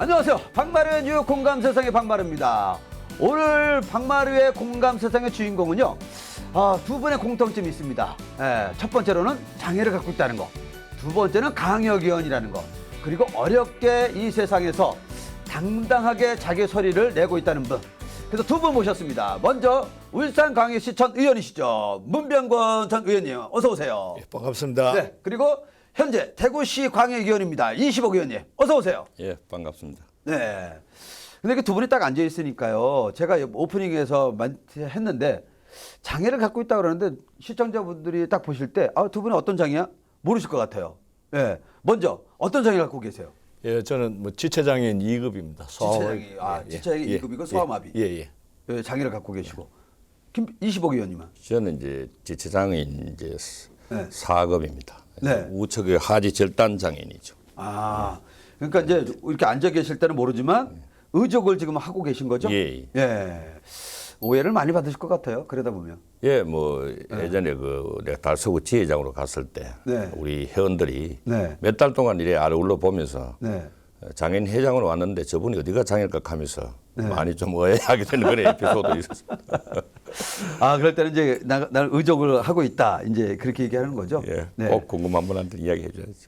안녕하세요. 박마루의 뉴욕 공감 세상의 박마루입니다. 오늘 박마루의 공감 세상의 주인공은요. 두 분의 공통점이 있습니다. 첫 번째로는 장애를 갖고 있다는 거. 두 번째는 강력위원이라는 거. 그리고 어렵게 이 세상에서 당당하게 자기 소리를 내고 있다는 분. 그래서 두 분 모셨습니다. 먼저 울산광역시청 의원이시죠. 문병권 전 의원님 어서 오세요. 예, 반갑습니다. 네, 그리고 현재 대구시 광역위원입니다. 이시복 의원님 어서 오세요. 예, 반갑습니다. 네. 근데 이렇게 두 분이 딱 앉아 있으니까요. 제가 오프닝에서 했는데 장애를 갖고 있다고 그러는데 시청자분들이 딱 보실 때 두 분은 어떤 장애야? 모르실 것 같아요. 예. 먼저 어떤 장애를 갖고 계세요? 예, 저는 지체장애인 2급입니다. 지체장애. 지체장애 2급이고 소아마비. 예. 장애를 갖고 계시고. 이시복 의원님은? 저는 이제 지체장애인 이제 네. 4급입니다. 네. 우측의 하지 절단 장애인이죠. 그러니까 이제 이렇게 앉아 계실 때는 모르지만 의족을 지금 하고 계신 거죠? 예. 오해를 많이 받으실 것 같아요. 그러다 보면. 예, 뭐 예전에 내가 달서구 지회장으로 갔을 때 네. 우리 회원들이 네. 몇 달 동안 이래 아래올러 보면서 네. 장애인 회장으로 왔는데 저분이 어디가 장애일까 하면서 많이 좀 오해하게 되는 그런 에피소드 있었습니다. 그럴 때는 이제 나는 의족을 하고 있다. 이제 그렇게 얘기하는 거죠. 예, 네. 꼭 궁금한 분한테 이야기해 줘야지.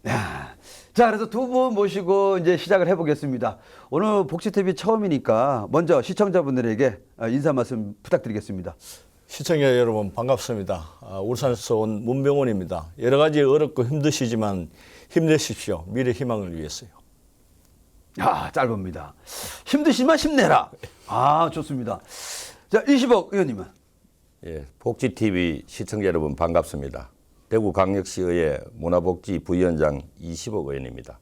자, 그래서 두 분 모시고 이제 시작을 해보겠습니다. 오늘 복지TV 처음이니까 먼저 시청자분들에게 인사 말씀 부탁드리겠습니다. 시청자 여러분 반갑습니다. 울산에서 온 문병원입니다. 여러 가지 어렵고 힘드시지만 힘내십시오. 미래 희망을 위해서요. 짧습니다. 힘드시면 힘내라. 좋습니다. 자, 이시복 의원님은? 예, 복지TV 시청자 여러분 반갑습니다. 대구광역시의회 문화복지 부위원장 이시복 의원입니다.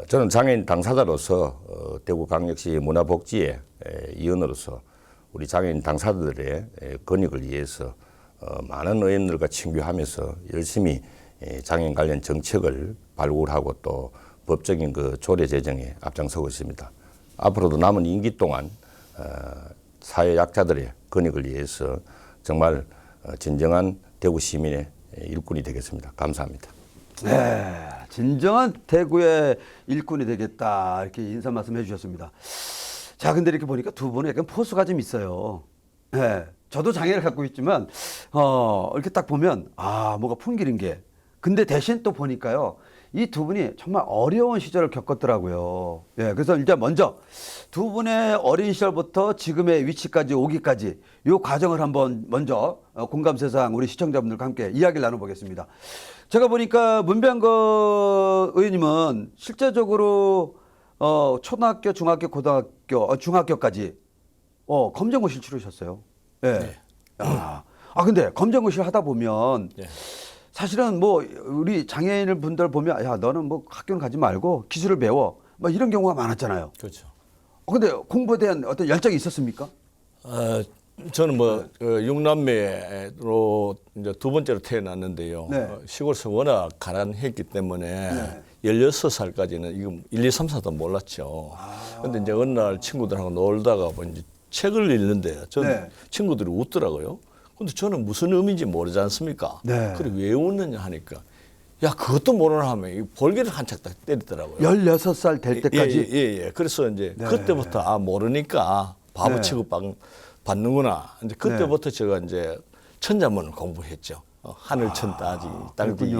저는 장애인 당사자로서 대구광역시 문화복지의 위원으로서 우리 장애인 당사자들의 권익을 위해서 많은 의원들과 친교하면서 열심히 장애인 관련 정책을 발굴하고 또 법적인 그 조례 제정에 앞장서고 있습니다. 앞으로도 남은 임기 동안 사회 약자들의 권익을 위해서 정말 진정한 대구 시민의 일꾼이 되겠습니다. 감사합니다. 네, 진정한 대구의 일꾼이 되겠다. 이렇게 인사 말씀해 주셨습니다. 자, 근데 이렇게 보니까 두 분은 약간 포스가 좀 있어요. 네, 저도 장애를 갖고 있지만, 이렇게 딱 보면, 뭐가 풍기는 게. 근데 대신 또 보니까요, 이 두 분이 정말 어려운 시절을 겪었더라고요. 예, 그래서 일단 먼저 두 분의 어린 시절부터 지금의 위치까지 오기까지 이 과정을 한번 먼저 공감세상 우리 시청자분들과 함께 이야기를 나눠보겠습니다. 제가 보니까 문병거 의원님은 실제적으로 초등학교, 중학교, 고등학교, 중학교까지 검정고시를 치르셨어요. 예. 네. 근데 검정고시를 하다 보면 네. 사실은 뭐 우리 장애인 분들 보면 너는 뭐 학교는 가지 말고 기술을 배워 뭐 이런 경우가 많았잖아요. 그렇죠. 근데 공부에 대한 어떤 열정이 있었습니까? 저는 육남매로 이제 두 번째로 태어났는데요. 네. 시골에서 워낙 가난했기 때문에 16살까지는 이거 1, 2, 3, 4도 몰랐죠. 근데 이제 어느 날 친구들하고 놀다가 이제 책을 읽는데 저는 친구들이 웃더라고요. 근데 저는 무슨 의미인지 모르지 않습니까? 네. 그래 왜 웃느냐 하니까 야 그것도 모르나 하면 볼기를 한짝 딱 때리더라고요. 16살 될 때까지? 예. 그래서 이제 그때부터 모르니까 바보 취급 받는구나. 이제 그때부터 제가 이제 천자문을 공부했죠. 하늘천 따지 땅지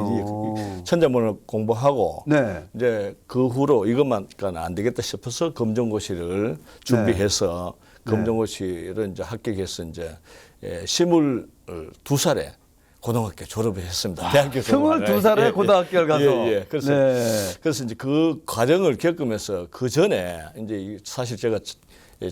천자문을 공부하고 이제 그 후로 이것만까지는 안 되겠다 싶어서 검정고시를 준비해서 검정고시를 이제 합격해서 이제 22살에 고등학교 졸업을 했습니다. 대학교 22살에 고등학교를 가서. 그래서 이제 그 과정을 겪으면서 그 전에 이제 사실 제가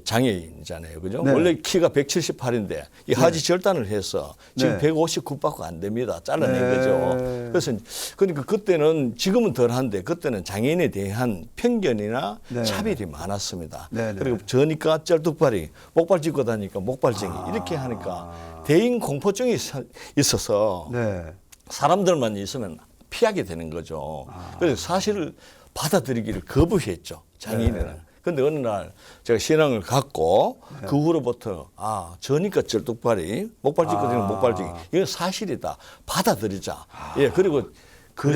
장애인이잖아요. 그죠? 원래 키가 178인데 이 하지 절단을 해서 지금 159밖에 안 됩니다. 잘라낸 거죠. 그래서 그러니까 그때는 지금은 덜한데 그때는 장애인에 대한 편견이나 차별이 많았습니다. 그리고 저니까 쩔뚝발이 목발 짚고 다니니까 목발증이 이렇게 하니까 대인 공포증이 있어서 사람들만 있으면 피하게 되는 거죠. 그래서 사실을 받아들이기를 거부했죠. 장애인은. 근데 어느 날 제가 신앙을 갖고 그 후로부터 저니까 쩔뚝발이 목발 짚고 다니는 목발증이 이건 사실이다. 받아들이자. 그리고 그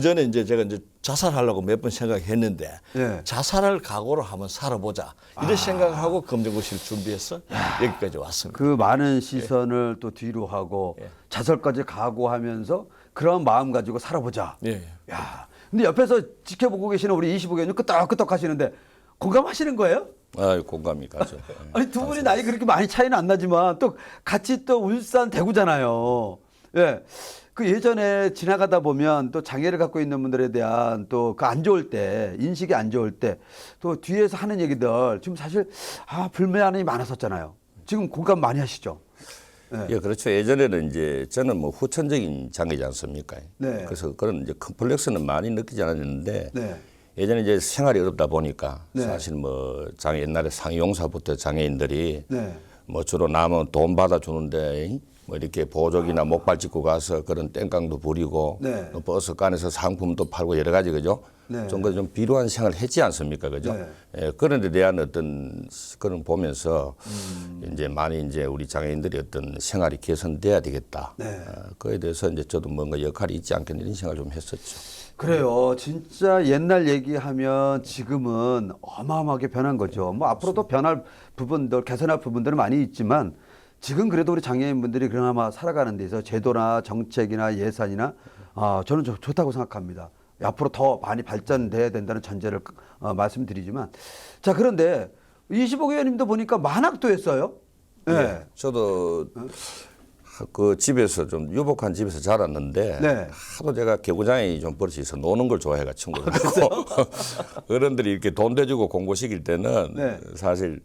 전에 이제 제가 이제 자살하려고 몇 번 생각했는데 예. 자살할 각오로 한번 살아보자 이런 생각을 하고 검정고시를 준비해서 여기까지 왔습니다. 그 많은 시선을 또 뒤로 하고 자살까지 각오하면서 그런 마음 가지고 살아보자. 예. 야, 근데 옆에서 지켜보고 계시는 우리 25개님 끄떡끄떡 하시는데 공감하시는 거예요? 아, 공감이 가죠. 아니 두 분이 나이 그렇게 많이 차이는 안 나지만 또 같이 또 울산 대구잖아요. 예. 그 예전에 지나가다 보면 또 장애를 갖고 있는 분들에 대한 또 그 안 좋을 때 인식이 안 좋을 때 또 뒤에서 하는 얘기들 지금 사실 불만이 많았었잖아요. 지금 공감 많이 하시죠? 예, 그렇죠. 예전에는 이제 저는 뭐 후천적인 장애지 않습니까? 네. 그래서 그런 이제 컴플렉스는 많이 느끼지 않았는데 네. 예전에 이제 생활이 어렵다 보니까 네. 사실 뭐 장애 옛날에 상용사부터 장애인들이 네. 뭐 주로 남은 돈 받아주는데 뭐 이렇게 보조기나 목발 짚고 가서 그런 땡깡도 부리고 네. 또 버스 간에서 상품도 팔고 여러 가지 그죠? 네. 좀 비루한 생활을 했지 않습니까? 그죠? 네. 예, 그런 데 대한 어떤 그런 보면서 이제 많이 이제 우리 장애인들이 어떤 생활이 개선돼야 되겠다. 네. 그에 대해서 이제 저도 뭔가 역할이 있지 않겠나 이런 생각을 좀 했었죠. 그래요. 진짜 옛날 얘기하면 지금은 어마어마하게 변한 거죠. 뭐 앞으로도 변할 부분들, 개선할 부분들은 많이 있지만 지금 그래도 우리 장애인분들이 그나마 살아가는 데 있어서 제도나 정책이나 예산이나 저는 좋다고 생각합니다. 앞으로 더 많이 발전돼야 된다는 전제를 말씀드리지만 자 그런데 25개 의원님도 보니까 만학도 했어요. 네. 예, 저도 그 집에서 좀 유복한 집에서 자랐는데 네. 하도 제가 개구장이 좀 버릇이 있어 노는 걸 좋아해가 친구들하고 어른들이 이렇게 돈 대주고 공부 시킬 때는 네. 사실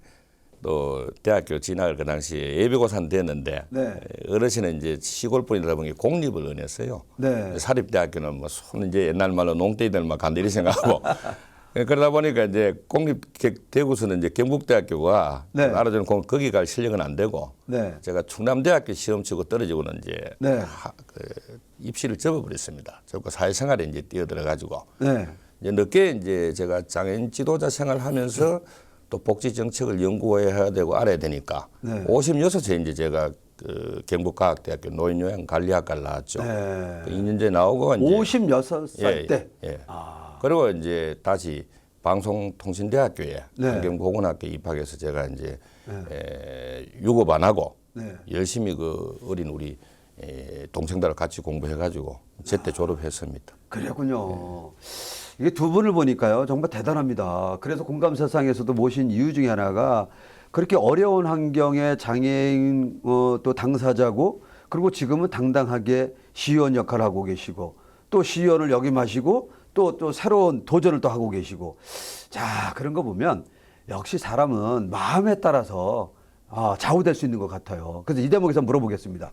또 대학교 진학을 그 당시에 예비고사는 됐는데 네. 어르신은 이제 시골 분이다 보니 공립을 은했어요. 네. 사립대학교는 뭐 손 이제 옛날 말로 농대이들만 간다 이렇게 생각하고 그러다 보니까 이제 공립 대구서는 이제 경북대학교가 네. 알아주는 거기 갈 실력은 안 되고 네. 제가 충남대학교 시험 치고 떨어지고는 이제 네. 입시를 접어버렸습니다. 접고 사회생활에 이제 뛰어들어 가지고 네. 이제 늦게 이제 제가 장애인 지도자 생활하면서 또 복지 정책을 연구해야 되고 알아야 되니까 네. 56세 이제 제가 그 경북과학대학교 노인요양관리학과를 나왔죠. 네. 그 2년제 나오고 이제 56살 때. 예. 그리고 이제 다시 방송통신대학교에 네. 환경보건학교에 입학해서 제가 이제 유급 안 하고 네. 열심히 그 어린 우리 동생들과 같이 공부해가지고 제때 졸업했습니다. 그랬군요. 이게 두 분을 보니까요 정말 대단합니다. 그래서 공감 세상에서도 모신 이유 중에 하나가 그렇게 어려운 환경의 장애인 또 당사자고 그리고 지금은 당당하게 시의원 역할을 하고 계시고 또 시의원을 역임하시고 또 새로운 도전을 또 하고 계시고 자 그런 거 보면 역시 사람은 마음에 따라서 좌우될 수 있는 것 같아요. 그래서 이 대목에서 물어보겠습니다.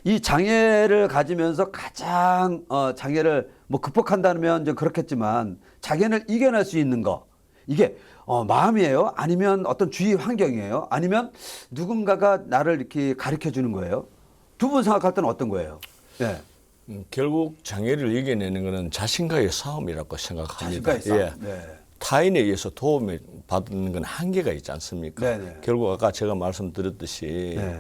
이 장애를 가지면서 가장 장애를 뭐 극복한다면 좀 그렇겠지만 장애를 이겨낼 수 있는 거 이게 마음이에요? 아니면 어떤 주위 환경이에요? 아니면 누군가가 나를 이렇게 가르쳐 주는 거예요? 두 분 생각할 때는 어떤 거예요? 네. 결국 장애를 이겨내는 것은 자신과의 싸움이라고 생각합니다. 자신과의 싸움. 예. 네. 타인에 의해서 도움을 받는 건 한계가 있지 않습니까? 네네. 결국 아까 제가 말씀드렸듯이 네.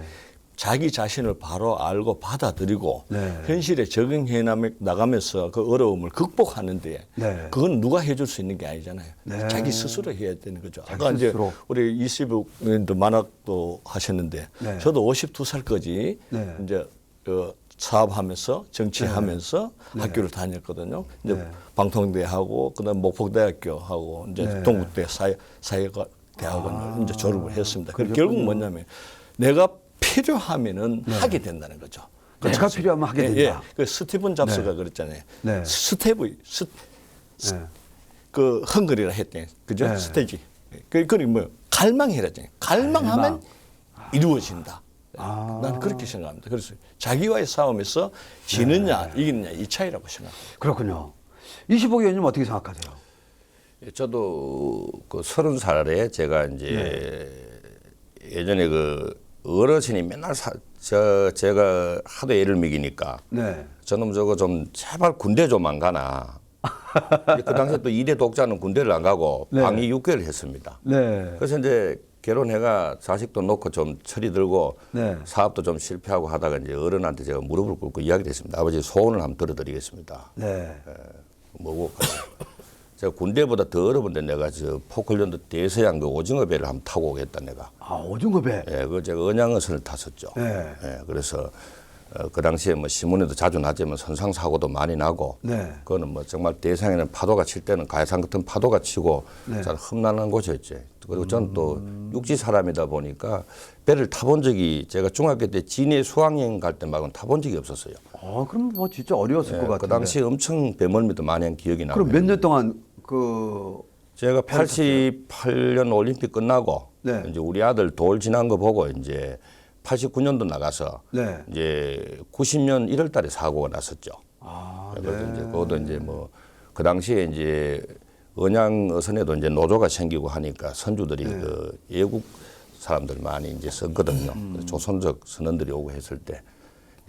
자기 자신을 바로 알고 받아들이고 네. 현실에 적응해 나가면서 그 어려움을 극복하는데 네. 그건 누가 해줄 수 있는 게 아니잖아요. 네. 자기 스스로 해야 되는 거죠. 자기 아까 이제 스스로. 우리 이시부님도 만학도 하셨는데 네. 저도 52살까지 네. 이제 그 사업하면서 정치하면서 학교를 다녔거든요. 이제 네. 방통대하고 그다음 목포대학교 하고 이제 네. 동국대 사회가 대학원을 이제 졸업을 했습니다. 그렇군요. 결국 뭐냐면 내가 필요하면은 하게 된다는 거죠. 내가 필요하면 하게 된다. 예. 그 스티븐 잡스가 네. 그랬잖아요. 네. 네. 그 헝그리라 했대. 그죠? 네. 스테이지. 그게 뭐 갈망이라잖아요. 갈망하면 이루어진다. 난 그렇게 생각합니다. 그래서 자기와의 싸움에서 지느냐 이기느냐 이 차이라고 생각합니다. 그렇군요. 25개 의원님 어떻게 생각하세요? 저도 그 30살에 제가 이제 예전에 그 어르신이 맨날 제가 하도 애를 먹이니까 네. 저놈 저거 좀 제발 군대 좀 안 가나 그 당시에 또 2대 독자는 군대를 안 가고 네. 방위 6개월 했습니다. 네. 그래서 이제 결혼해가 자식도 놓고 좀 철이 들고 네. 사업도 좀 실패하고 하다가 이제 어른한테 제가 무릎을 꿇고 이야기를 했습니다. 아버지 소원을 한번 들어드리겠습니다. 네. 뭐고 제가 군대보다 더 어려운데 내가 저 포클랜드 대서양 그 오징어 배를 한번 타고 오겠다 내가. 아, 오징어 배. 예, 그 제가 언양어선을 탔었죠. 네. 예, 그래서 그 당시에 뭐 신문에도 자주 나지만 선상 사고도 많이 나고. 네. 그거는 뭐 정말 대상에는 파도가 칠 때는 가해산 같은 파도가 치고 네. 잘 험난한 곳이었지. 그리고 저는 또 육지 사람이다 보니까 배를 타본 적이 제가 중학교 때 진해 수학여행 갈 때 말고는 타본 적이 없었어요. 아, 그럼 뭐 진짜 어려웠을 것 예, 같은데. 그 당시에 엄청 배멀미도 많이 한 기억이 나요. 그럼 몇 년 동안 그 제가 88년 올림픽 끝나고 네. 이제 우리 아들 돌 지난 거 보고 이제 89년도 나가서 네. 이제 90년 1월 달에 사고가 났었죠. 아, 그래서 이제 그것도 이제 뭐 그 당시에 이제 언양어선에도 이제 노조가 생기고 하니까 선주들이 그 외국 사람들 많이 이제 썼거든요. 조선족 선원들이 오고 했을 때.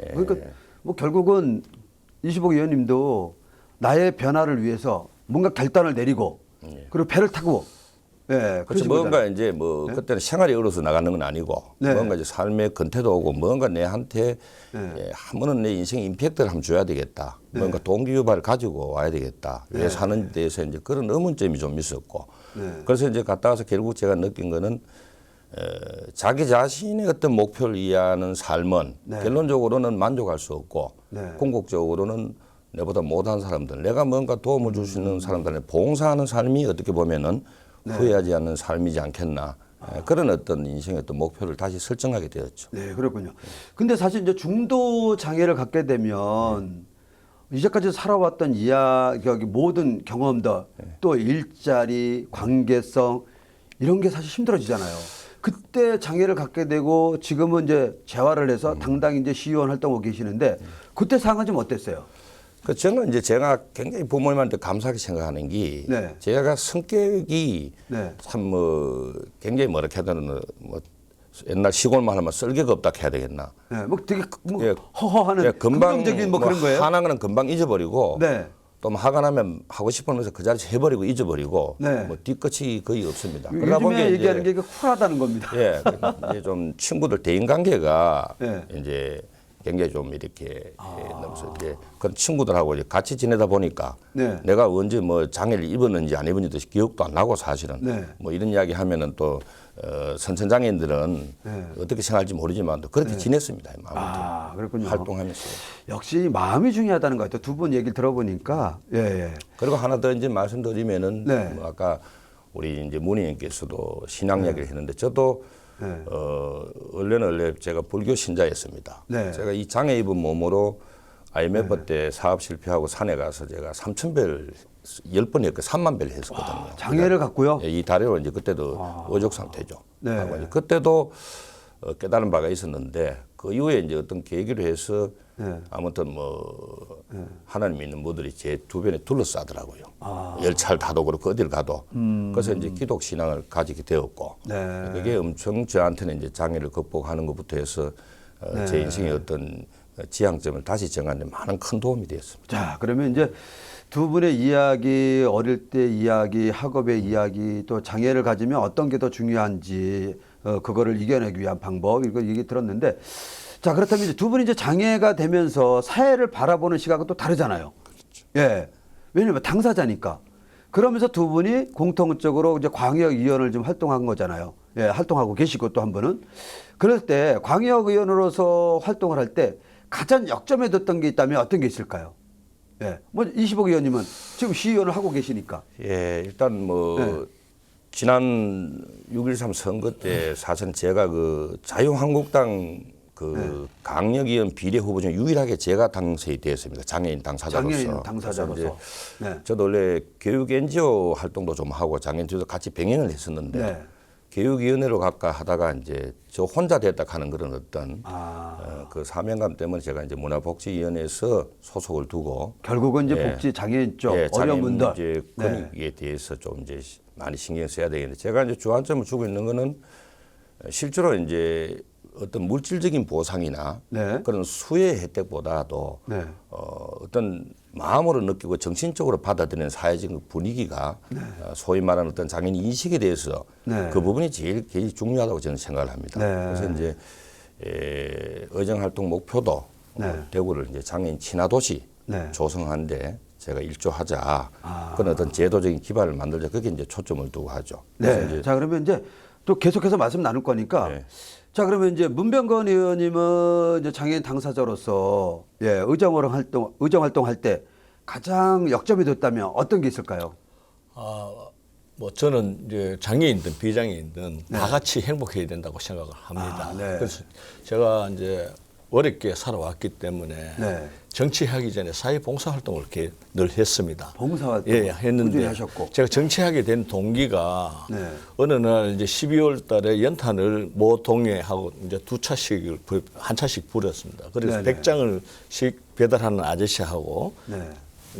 예. 그러니까 뭐 결국은 이시복 의원님도 나의 변화를 위해서 뭔가 결단을 내리고 그리고 배를 타고 예, 그렇죠. 그러신 뭔가 거잖아요. 이제 뭐 그때는 생활이 어려서 나가는 건 아니고 네. 뭔가 이제 삶의 근태도 오고 뭔가 내한테 네. 예, 한 번은 내 인생 임팩트를 한번 줘야 되겠다. 뭔가 동기유발을 가지고 와야 되겠다. 왜 사는 데에서 이제 그런 의문점이 좀 있었고 네. 그래서 이제 갔다 와서 결국 제가 느낀 거는 자기 자신의 어떤 목표를 이해하는 삶은 네. 결론적으로는 만족할 수 없고 네. 궁극적으로는 내보다 못한 사람들, 내가 뭔가 도움을 줄 수 있는 사람들한테 봉사하는 삶이 어떻게 보면은 후회하지 않는 삶이지 않겠나. 그런 어떤 인생의 어떤 목표를 다시 설정하게 되었죠. 네, 그렇군요. 근데 사실 이제 중도 장애를 갖게 되면 이제까지 살아왔던 이야기, 모든 경험들, 또 일자리, 관계성 이런 게 사실 힘들어지잖아요. 그때 장애를 갖게 되고 지금은 이제 재활을 해서 당당히 이제 시의원 활동하고 계시는데 그때 상황은 좀 어땠어요? 그 저는 이제 제가 굉장히 부모님한테 감사하게 생각하는 게 네. 제가 성격이 네. 참 뭐 굉장히 뭐라 해야 되나 뭐 옛날 시골만 하면 쓸개가 없다 해야 되겠나. 네, 뭐 되게 뭐 예. 허허하는 예, 금방 긍정적인 뭐 그런 거예요? 하는 거는 금방 잊어버리고 네. 또 뭐 화가 나면 하고 싶으면서 그 자리에서 해버리고 잊어버리고 네. 뭐 뒤끝이 거의 없습니다. 그러다 요즘에 보니까 얘기하는 게 쿨하다는 겁니다. 예, 이제 좀 친구들 대인 관계가 네. 이제 굉장히 좀 이렇게 너무 이렇게 그런 친구들하고 이제 같이 지내다 보니까 네. 내가 언제 뭐 장애를 입었는지 안 입었는지도 기억도 안 나고 사실은 네. 뭐 이런 이야기 하면은 또 선천장애인들은 네. 어떻게 생각할지 모르지만 또 그렇게 지냈습니다. 아무튼 아, 그렇군요. 활동하면서. 역시 마음이 중요하다는 것 같아요. 두 분 얘기를 들어보니까. 예, 예. 그리고 하나 더 이제 말씀드리면은 네. 뭐 아까 우리 이제 문의님께서도 신앙 이야기를 했는데 저도 네. 원래 제가 불교 신자였습니다. 네. 제가 이 장애 입은 몸으로 IMF 때 사업 실패하고 산에 가서 제가 3,000배를 10번 했고 3만 배를 했었거든요. 장애를 갖고요? 예, 이 다리로 이제 그때도 어족 상태죠. 네. 하고 이제 그때도 깨달은 바가 있었는데 그 이후에 이제 어떤 계기로 해서 네. 아무튼 뭐 하나님 믿는 분들이 제 주변에 둘러싸더라고요. 아. 열차를 타도 그렇고 어딜 가도. 그래서 이제 기독 신앙을 가지게 되었고 네. 그게 엄청 저한테는 이제 장애를 극복하는 것부터 해서 제 인생의 어떤 지향점을 다시 정하는 데 많은 큰 도움이 되었습니다. 자, 그러면 이제 두 분의 이야기, 어릴 때 이야기, 학업의 이야기, 또 장애를 가지면 어떤 게 더 중요한지, 그거를 이겨내기 위한 방법, 이거 얘기 들었는데, 자, 그렇다면 이제 두 분이 이제 장애가 되면서 사회를 바라보는 시각은 또 다르잖아요. 그렇죠. 예. 왜냐면 당사자니까. 그러면서 두 분이 공통적으로 이제 광역의원을 좀 활동한 거잖아요. 예, 활동하고 계시고 또 한 분은. 그럴 때 광역의원으로서 활동을 할 때 가장 역점에 뒀던 게 있다면 어떤 게 있을까요? 예. 뭐 이시복 의원님은 지금 시의원을 하고 계시니까. 예, 일단 뭐 네. 지난 6.13 선거 때 사실 제가 그 자유한국당 그 강력의원 비례 후보 중에 유일하게 제가 당선이 되었습니다. 장애인 당사자로서. 장애인 당사자로서. 그래서 이제 네. 저도 원래 교육 NGO 활동도 좀 하고 장애인들도 같이 병행을 했었는데 네. 교육위원회로 갈까 하다가 이제 저 혼자 됐다 하는 그런 어떤 그 사명감 때문에 제가 이제 문화복지위원회에서 소속을 두고 결국은 이제 예. 복지 장애인 쪽 예, 어려운 분들. 문제 네. 권익에 대해서 좀 이제 많이 신경 써야 되겠는데 제가 이제 주안점을 주고 있는 거는 실제로 이제 어떤 물질적인 보상이나 네. 그런 수혜 혜택보다도 네. 어떤 마음으로 느끼고 정신적으로 받아들이는 사회적 분위기가 소위 말하는 어떤 장애인 인식에 대해서 네. 그 부분이 제일 중요하다고 저는 생각을 합니다. 네. 그래서 이제 의정활동 목표도 네. 대구를 이제 장애인 친화도시 네. 조성하는데 제가 일조하자 그런 어떤 제도적인 기반을 만들자 그게 이제 초점을 두고 하죠. 그래서 네. 이제 자, 그러면 이제 또 계속해서 말씀 나눌 거니까. 네. 자, 그러면 이제 문병건 의원님은 이제 장애인 당사자로서 예, 의정 활동할 때 가장 역점이 됐다면 어떤 게 있을까요? 뭐 저는 이제 장애인든 비장애인든 다 같이 행복해야 된다고 생각을 합니다. 네. 그래서 제가 이제 어렵게 살아왔기 때문에 네. 정치하기 전에 사회 봉사 활동을 이렇게 늘 했습니다. 봉사활동 예, 했는데 꾸준히 하셨고. 제가 정치하게 된 동기가 네. 어느 날 이제 12월 달에 연탄을 모 동해하고 이제 한 차씩 부렸습니다. 그래서 네네. 100장을씩 배달하는 아저씨하고 네.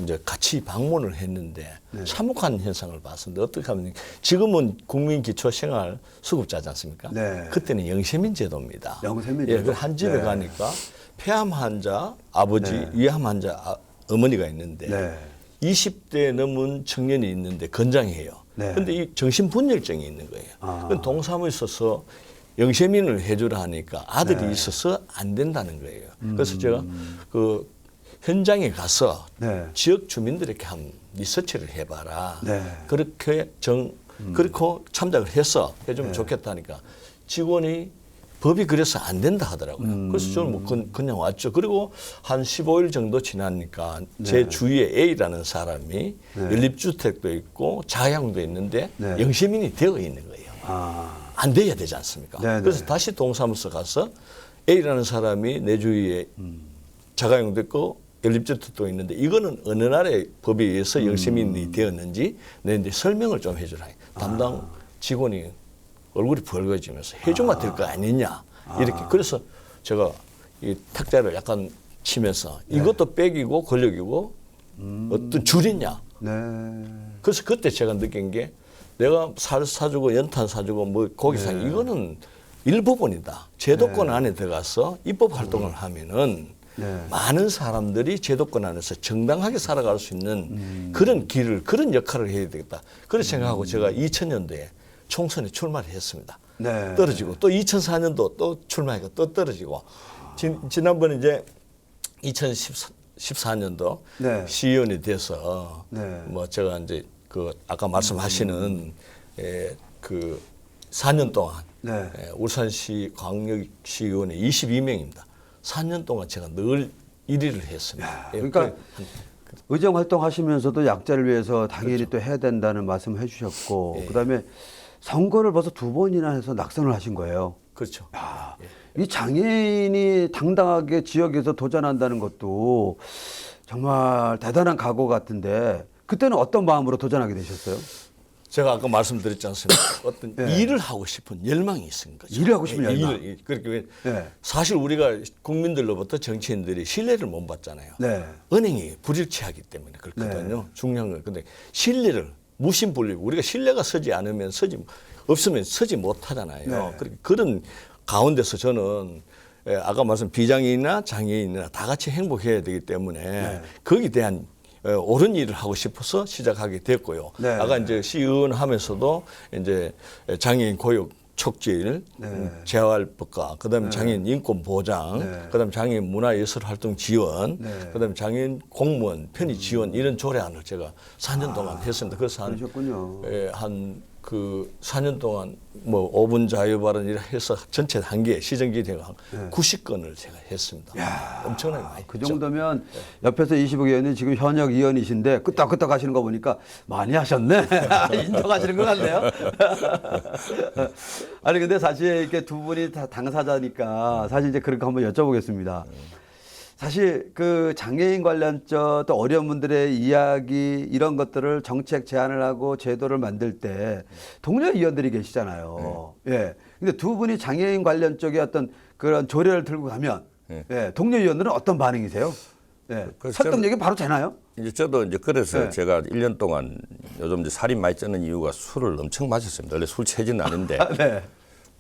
이제 같이 방문을 했는데 참혹한 현상을 봤습니다. 어떻게 하면 지금은 국민기초생활수급자지 않습니까? 네. 그때는 영세민 제도입니다. 영세민 예, 제도. 한 집에 네. 가니까 폐암 환자 아버지, 네. 위암 환자 어머니가 있는데 네. 20대 넘은 청년이 있는데 건장해요. 네. 그런데 이 정신분열증이 있는 거예요. 그럼 동사무에 있어서 영세민을 해주라 하니까 아들이 네. 있어서 안 된다는 거예요. 그래서 제가 그 현장에 가서 네. 지역 주민들에게 한 리서치를 해봐라. 네. 그렇게 그렇게 참작을 해서 해주면 좋겠다니까 직원이 법이 그래서 안 된다 하더라고요. 그래서 저는 뭐 그냥 왔죠. 그리고 한 15일 정도 지나니까 제 주위에 A라는 사람이 연립주택도 있고 자양도 있는데 네. 영세민이 되어 있는 거예요. 안 돼야 되지 않습니까? 네네. 그래서 다시 동사무소 가서 A라는 사람이 내 주위에 자가용도 있고 연립주택도 있는데 이거는 어느 나라의 법에 의해서 영세민이 되었는지 내 이제 설명을 좀 해주라. 담당 직원이 얼굴이 붉어지면서 해주면 될 거 아니냐 이렇게 그래서 제가 이 탁자를 약간 치면서 이것도 백이고 권력이고 어떤 줄이냐. 네. 그래서 그때 제가 느낀 게 내가 살 사주고 연탄 사주고 뭐 고기 사 이거는 일부분이다. 제도권 안에 들어가서 입법 활동을 하면은 많은 사람들이 제도권 안에서 정당하게 살아갈 수 있는 그런 길을 그런 역할을 해야 되겠다. 그렇게 생각하고 제가 2000년도에 총선에 출마를 했습니다. 네. 떨어지고 또 2004년도 또 출마하니까 또 떨어지고 지난번에 이제 2014년도 네. 시의원이 돼서 네. 뭐 제가 이제 그 아까 말씀하시는 그 4년 동안 네. 울산시 광역시의원에 22명입니다. 4년 동안 제가 늘 1위를 했습니다. 그러니까 의정 활동하시면서도 약자를 위해서 당연히 또 해야 된다는 말씀을 해주셨고 그다음에 선거를 벌써 2번이나 해서 낙선을 하신 거예요. 그렇죠. 이 장애인이 당당하게 지역에서 도전한다는 것도 정말 대단한 각오 같은데 그때는 어떤 마음으로 도전하게 되셨어요? 제가 아까 말씀드렸지 않습니까? 어떤 일을 하고 싶은 열망이 있은 거죠. 일을 하고 싶은 열망. 그렇게 네. 사실 우리가 국민들로부터 정치인들이 신뢰를 못 받잖아요. 네. 은행이 불일치하기 때문에 그렇거든요. 중요한 건. 근데 신뢰를 무심불리고 우리가 신뢰가 서지 않으면 없으면 서지 못하잖아요. 네. 그런 가운데서 저는 아까 말씀 비장애인이나 장애인이나 다 같이 행복해야 되기 때문에 거기에 대한 옳은 일을 하고 싶어서 시작하게 됐고요. 네. 아까 이제 시의원 하면서도 이제 장애인 고용 촉진, 재활법과, 그다음에 장애인 인권 보장, 그다음에 장애인 문화예술 활동 지원, 그다음에 장애인 공무원 편의 지원 이런 조례안을 제가 4년 동안 했습니다. 그래서 그러셨군요. 한 그 4년 동안 뭐 5분 자유 발언 이라 해서 전체 단계 시정기 대가 90건을 제가 했습니다. 엄청나게 많이 그 했죠. 정도면 옆에서 이시복 의원이 지금 현역 의원이신데 끄떡끄떡 하시는 거 보니까 많이 하셨네. 인정하시는 것 같네요. 아니 근데 사실 이렇게 두 분이 다 당사자니까 사실 이제 그런 거 한번 여쭤보겠습니다. 사실 그 장애인 관련적 또 어려운 분들의 이야기 이런 것들을 정책 제안을 하고 제도를 만들 때 동료 의원들이 계시잖아요. 예. 근데 두 분이 장애인 관련 쪽에 어떤 그런 조례를 들고 가면 예. 동료 의원들은 어떤 반응이세요? 예. 그래서 설득력이 바로 되나요? 이제 저도 이제 그래서 네. 제가 1년 동안 요즘 이제 살이 많이 찌는 이유가 술을 엄청 마셨습니다. 원래 술 체질은 아닌데 네.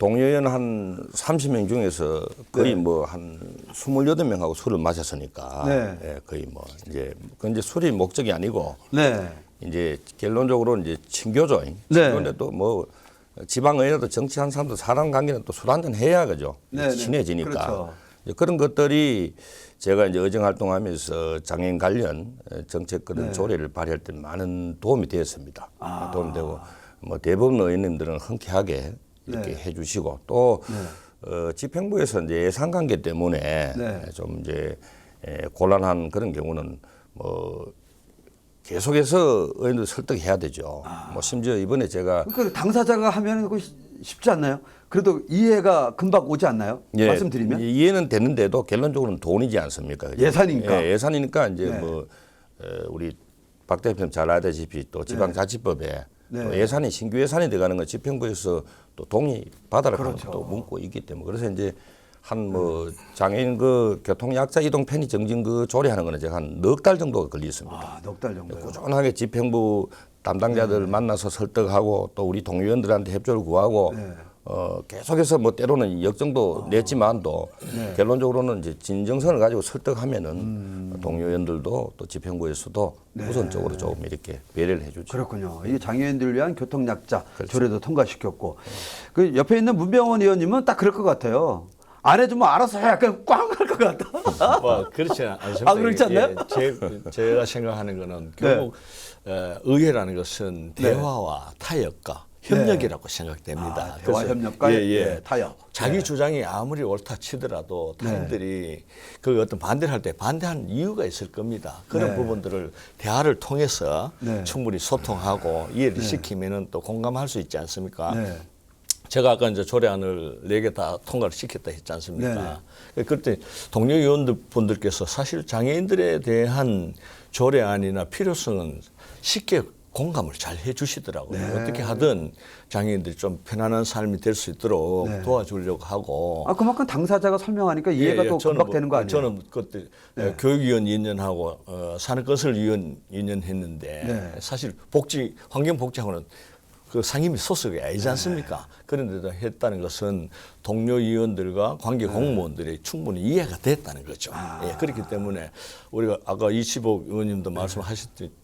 동료연 한 30명 중에서 거의 뭐 한 28명하고 술을 마셨으니까 네. 예, 거의 뭐 이제 그건 이제 술이 목적이 아니고 네. 이제 결론적으로 이제 친교죠. 네. 친교인데 또 뭐 지방의회도 정치한 사람도 사람 관계는 또 술 한잔 해야 그죠. 네, 네. 친해지니까 그렇죠. 이제 그런 것들이 제가 이제 의정 활동하면서 장애인 관련 정책 그런 네. 조례를 발의할 때 많은 도움이 되었습니다. 도움이 되고 뭐 대부분 의원님들은 흔쾌하게 이렇게 네. 해주시고 또 집행부에서 이제 예산 관계 때문에 네. 좀 이제 곤란한 그런 경우는 뭐 계속해서 의원들 설득해야 되죠. 뭐 심지어 이번에 제가 그 당사자가 하면 그거 쉽지 않나요? 그래도 이해가 금방 오지 않나요? 말씀드리면 이해는 되는데도 결론적으로는 돈이지 않습니까? 그죠? 예산이니까. 예산이니까 이제 네. 뭐 우리 박 대표님 잘 알다시피 또 지방자치법에 네. 또 예산이 신규 예산이 들어가는 건 집행부에서 또 동의 받아라 그렇죠. 또 문구 있기 때문에 그래서 이제 한 뭐 장애인 그 교통약자 이동 편의 정진 그 조례하는 거는 제가 한 넉 달 정도가 걸렸습니다. 넉 달 정도요. 꾸준하게 집행부 담당자들 만나서 설득하고 또 우리 동의원들한테 협조를 구하고 네. 계속해서 뭐 때로는 역정도 냈지만도 결론적으로는 이제 진정성을 가지고 설득하면은 동료원들도 또 집행부에서도 우선적으로 조금 이렇게 배려를 해주죠. 그렇군요. 이게 장애인들을 위한 교통약자 조례도 통과시켰고 그 옆에 있는 문병원 의원님은 딱 그럴 것 같아요. 안 해주면 알아서 해. 약간 꽝 할 것 같다. 뭐 그렇지 않습니다. 아, 그렇지 않나요? 제가 생각하는 거는 결국 의회라는 것은 네. 대화와 타협과 협력이라고 생각됩니다. 대화 그래서 협력과 타협. 자기 네. 주장이 아무리 옳다 치더라도 타인들이 그 어떤 반대를 할 때 반대하는 이유가 있을 겁니다. 그런 네. 부분들을 대화를 통해서 네. 충분히 소통하고 이해를 시키면은 또 공감할 수 있지 않습니까? 네. 제가 아까 이제 조례안을 4개 다 통과를 시켰다 했지 않습니까? 그때 동료 의원분들께서 사실 장애인들에 대한 조례안이나 필요성은 쉽게 공감을 잘 해주시더라고요. 네. 어떻게 하든 장애인들이 좀 편안한 삶이 될 수 있도록 네. 도와주려고 하고. 아 그만큼 당사자가 설명하니까 이해가 또 금방 되는 거 아니에요? 저는 그때 교육위원 2년하고 산업건설위원 2년 했는데 네. 사실 환경복지하고는 그 상임위 소속이 아니지 않습니까? 그런데도 했다는 것은 동료 의원들과 관계 공무원들이 충분히 이해가 됐다는 거죠. 예, 그렇기 때문에 우리가 아까 이치복 의원님도 말씀하셨듯이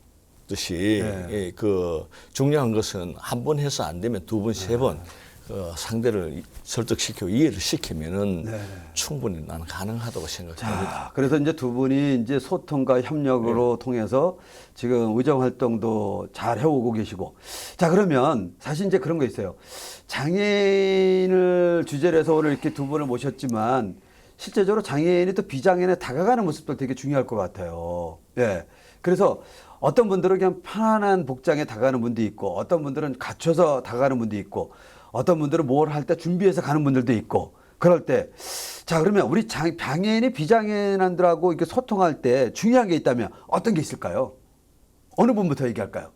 예, 그 중요한 것은 한 번 해서 안 되면 두 번, 세 번 상대를 설득시키고 이해를 시키면은 충분히 나는 가능하다고 생각합니다. 자, 그래서 이제 두 분이 이제 소통과 협력으로 통해서 지금 의정 활동도 잘 해오고 계시고. 자, 그러면 사실 이제 그런 거 있어요. 장애인을 주제로 해서 오늘 이렇게 두 분을 모셨지만 실제적으로 장애인이 또 비장애인에 다가가는 모습도 되게 중요할 것 같아요. 예. 그래서 어떤 분들은 그냥 편안한 복장에 다가가는 분도 있고 어떤 분들은 갖춰서 다가가는 분도 있고 어떤 분들은 뭘 할 때 준비해서 가는 분들도 있고 그럴 때 자 그러면 우리 장애인이 비장애인들하고 이렇게 소통할 때 중요한 게 있다면 어떤 게 있을까요? 어느 분부터 얘기할까요?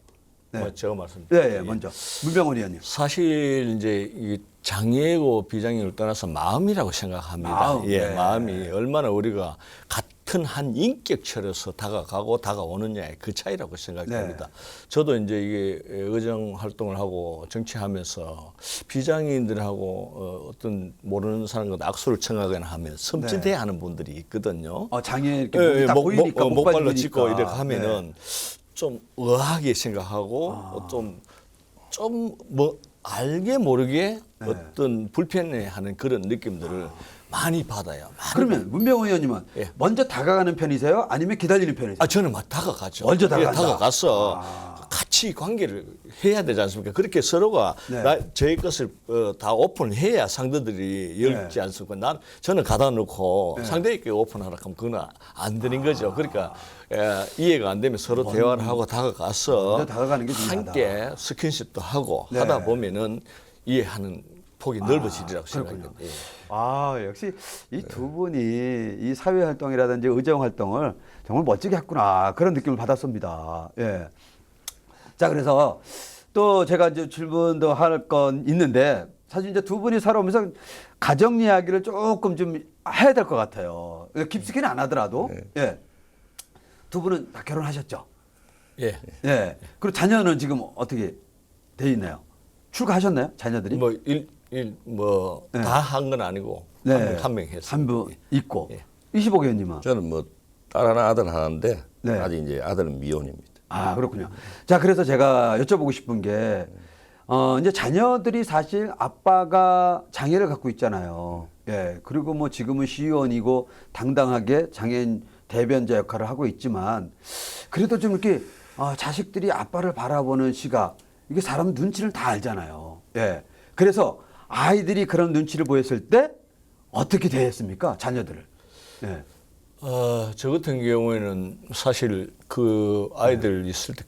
네, 제가 말씀드릴게요. 네, 먼저 문병원 의원님. 사실 이제 이 장애고 비장애를 떠나서 마음이라고 생각합니다. 마음, 예, 네. 마음이 얼마나 우리가 같은 한 인격체로서 다가가고 다가오느냐의 그 차이라고 생각합니다. 저도 이제 이게 의정 활동을 하고 정치하면서 비장애인들하고 어떤 모르는 사람과 악수를 청하거나 하면 섬찟해하는 분들이 있거든요. 장애인 이렇게 몸이 딱 보이니까 목발로 짚고 이렇게 하면은 좀 의아하게 생각하고 좀 뭐 알게 모르게 어떤 불편해하는 그런 느낌들을 많이 받아요. 그러면 문병원 의원님은 예. 먼저 다가가는 편이세요? 아니면 기다리는 편이세요? 아 저는 막 다가가죠. 먼저 다가간다. 예, 다가가서 같이 관계를 해야 되지 않습니까? 그렇게 서로가 저희 것을 다 오픈해야 상대들이 열지 않습니까? 저는 가다 놓고 상대에게 오픈하라 하면 그건 안 되는 거죠. 그러니까 이해가 안 되면 서로 대화를 하고 다가가서 먼저 다가가는 게 중요하다. 함께 스킨십도 하고 하다 보면은 이해하는 폭이 넓어지리라고 생각합니다. 예. 아, 역시 이 두 분이 이 사회 활동이라든지 의정 활동을 정말 멋지게 했구나. 그런 느낌을 받았습니다. 예. 자, 그래서 또 제가 이제 질문도 할 건 있는데 사실 이제 두 분이 살아오면서 가정 이야기를 조금 좀 해야 될 것 같아요. 깊숙이는 안 하더라도. 예. 두 분은 다 결혼하셨죠? 예. 예. 그리고 자녀는 지금 어떻게 돼 있나요? 출가하셨나요? 자녀들이? 뭐 뭐 다 한 건 아니고 네. 한 명 했어요. 한 분 있고. 예. 이시복 의원님은? 저는 뭐 딸 하나 아들 하나인데 네. 아직 이제 아들은 미혼입니다. 아, 그렇군요. 자, 그래서 제가 여쭤보고 싶은 게, 이제 자녀들이 사실 아빠가 장애를 갖고 있잖아요. 예. 그리고 뭐 지금은 시의원이고 당당하게 장애인 대변자 역할을 하고 있지만, 그래도 좀 이렇게, 자식들이 아빠를 바라보는 시각, 이게 사람 눈치를 다 알잖아요. 예. 그래서 아이들이 그런 눈치를 보였을 때 어떻게 대했습니까? 자녀들을. 예. 저 같은 경우에는 사실 그 아이들 있을 때